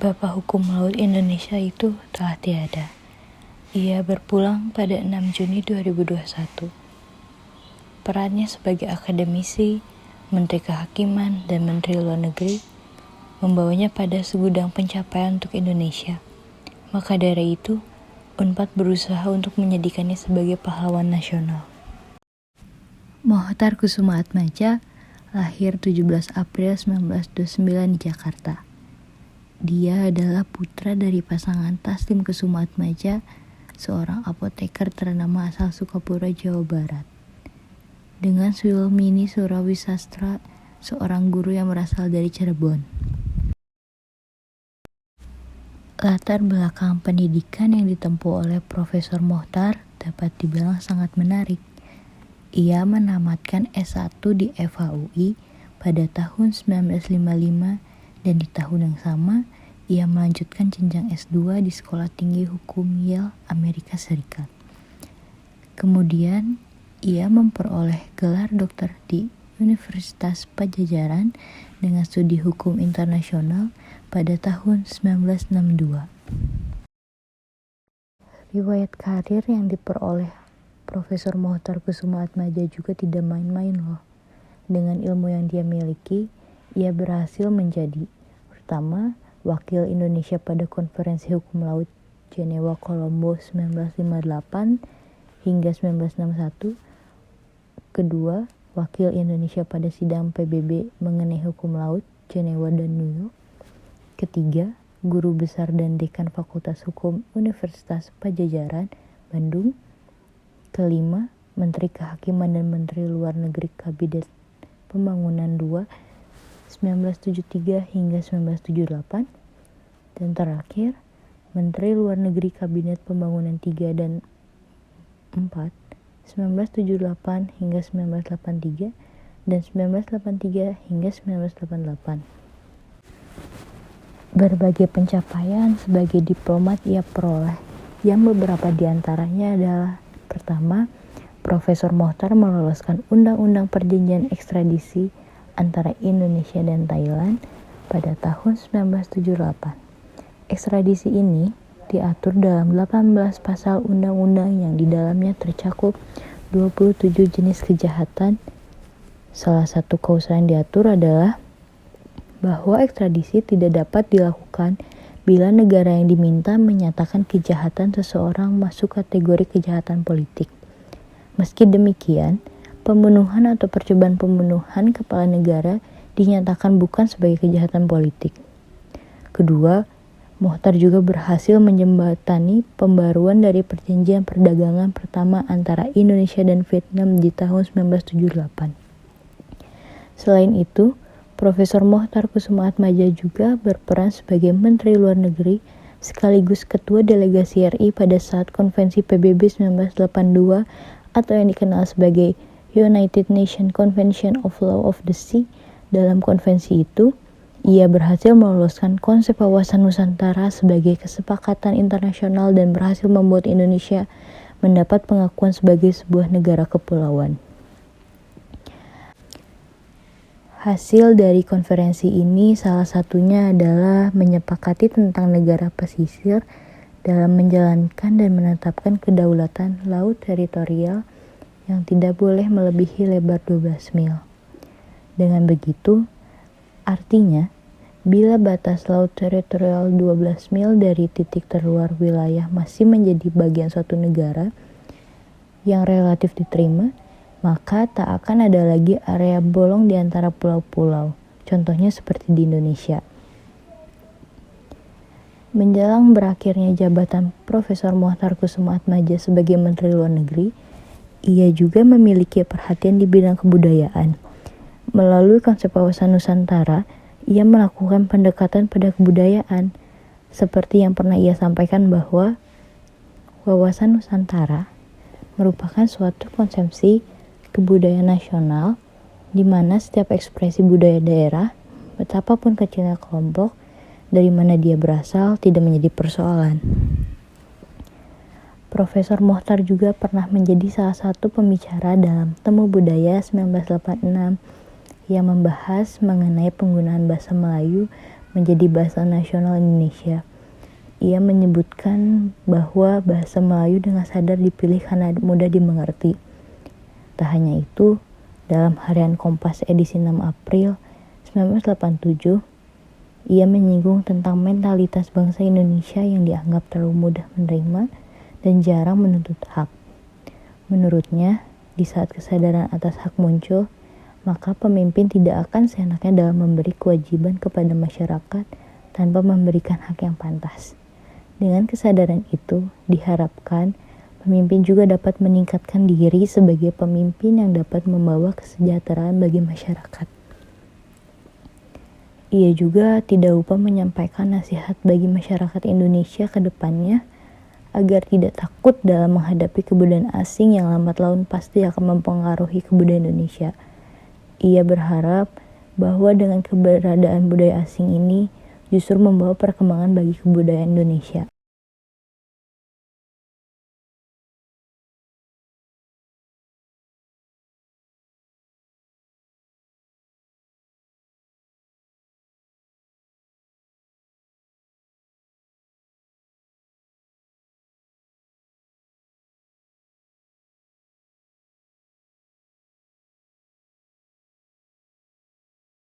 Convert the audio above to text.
Bapak Hukum Laut Indonesia itu telah tiada. Ia berpulang pada 6 Juni 2021. Perannya sebagai akademisi, Menteri Kehakiman, dan Menteri Luar Negeri membawanya pada segudang pencapaian untuk Indonesia. Maka dari itu, Unpad berusaha untuk menjadikannya sebagai pahlawan nasional. Mohtar Kusumaatmadja lahir 17 April 1929 di Jakarta. Dia adalah putra dari pasangan Taslim Kusumaatmadja, seorang apoteker ternama asal Sukapura, Jawa Barat, dengan Sulmini Surawisastra, seorang guru yang berasal dari Cirebon. Latar belakang pendidikan yang ditempuh oleh Profesor Mohtar dapat dibilang sangat menarik. Ia menamatkan S1 di FHUI pada tahun 1955 dan di tahun yang sama ia melanjutkan jenjang S2 di Sekolah Tinggi Hukum Yale, Amerika Serikat. Kemudian ia memperoleh gelar doktor di Universitas Padjadjaran dengan studi hukum internasional pada tahun 1962. Riwayat karir yang diperoleh Profesor Mohtar Kusumaatmadja juga tidak main-main loh. Dengan ilmu yang dia miliki, ia berhasil menjadi pertama, wakil Indonesia pada Konferensi Hukum Laut Jenewa Kolombo 1958 hingga 1961. Kedua, wakil Indonesia pada sidang PBB mengenai hukum laut Jenewa dan New York. Ketiga, guru besar dan dekan Fakultas Hukum Universitas Padjadjaran, Bandung. Kelima, Menteri Kehakiman dan Menteri Luar Negeri Kabinet Pembangunan II 1973 hingga 1978. Dan terakhir, Menteri Luar Negeri Kabinet Pembangunan III dan IV 1978 hingga 1983 dan 1983 hingga 1988. Berbagai pencapaian sebagai diplomat ia peroleh, yang beberapa diantaranya adalah: pertama, Profesor Mohtar meloloskan Undang-Undang Perjanjian Ekstradisi antara Indonesia dan Thailand pada tahun 1978. Ekstradisi ini diatur dalam 18 pasal undang-undang yang di dalamnya tercakup 27 jenis kejahatan. Salah satu klausul yang diatur adalah bahwa ekstradisi tidak dapat dilakukan bila negara yang diminta menyatakan kejahatan seseorang masuk kategori kejahatan politik. Meski demikian, pembunuhan atau percobaan pembunuhan kepala negara dinyatakan bukan sebagai kejahatan politik. Kedua, Mohtar juga berhasil menjembatani pembaruan dari perjanjian perdagangan pertama antara Indonesia dan Vietnam di tahun 1978. Selain itu, Profesor Mohtar Kusumaatmadja juga berperan sebagai Menteri Luar Negeri sekaligus Ketua Delegasi RI pada saat Konvensi PBB 1982 atau yang dikenal sebagai United Nations Convention of Law of the Sea. Dalam konvensi itu, ia berhasil meloloskan konsep wawasan Nusantara sebagai kesepakatan internasional dan berhasil membuat Indonesia mendapat pengakuan sebagai sebuah negara kepulauan. Hasil dari konferensi ini salah satunya adalah menyepakati tentang negara pesisir dalam menjalankan dan menetapkan kedaulatan laut teritorial yang tidak boleh melebihi lebar 12 mil. Dengan begitu, artinya bila batas laut teritorial 12 mil dari titik terluar wilayah masih menjadi bagian suatu negara yang relatif diterima, maka tak akan ada lagi area bolong di antara pulau-pulau, contohnya seperti di Indonesia. Menjelang berakhirnya jabatan Profesor Mohtar Kusumaatmadja sebagai Menteri Luar Negeri, ia juga memiliki perhatian di bidang kebudayaan. Melalui konsep wawasan Nusantara, ia melakukan pendekatan pada kebudayaan, seperti yang pernah ia sampaikan bahwa wawasan Nusantara merupakan suatu konsepsi kebudayaan nasional di mana setiap ekspresi budaya daerah, betapapun kecilnya kelompok, dari mana dia berasal tidak menjadi persoalan. Profesor Mohtar juga pernah menjadi salah satu pembicara dalam Temu Budaya 1986 yang membahas mengenai penggunaan bahasa Melayu menjadi bahasa nasional Indonesia. Ia menyebutkan bahwa bahasa Melayu dengan sadar dipilih karena mudah dimengerti. Tak hanya itu, dalam harian Kompas edisi 6 April 1987, ia menyinggung tentang mentalitas bangsa Indonesia yang dianggap terlalu mudah menerima dan jarang menuntut hak. Menurutnya, di saat kesadaran atas hak muncul, maka pemimpin tidak akan seenaknya dalam memberi kewajiban kepada masyarakat tanpa memberikan hak yang pantas. Dengan kesadaran itu, diharapkan pemimpin juga dapat meningkatkan diri sebagai pemimpin yang dapat membawa kesejahteraan bagi masyarakat. Ia juga tidak lupa menyampaikan nasihat bagi masyarakat Indonesia ke depannya agar tidak takut dalam menghadapi kebudayaan asing yang lambat laun pasti akan mempengaruhi kebudayaan Indonesia. Ia berharap bahwa dengan keberadaan budaya asing ini justru membawa perkembangan bagi kebudayaan Indonesia.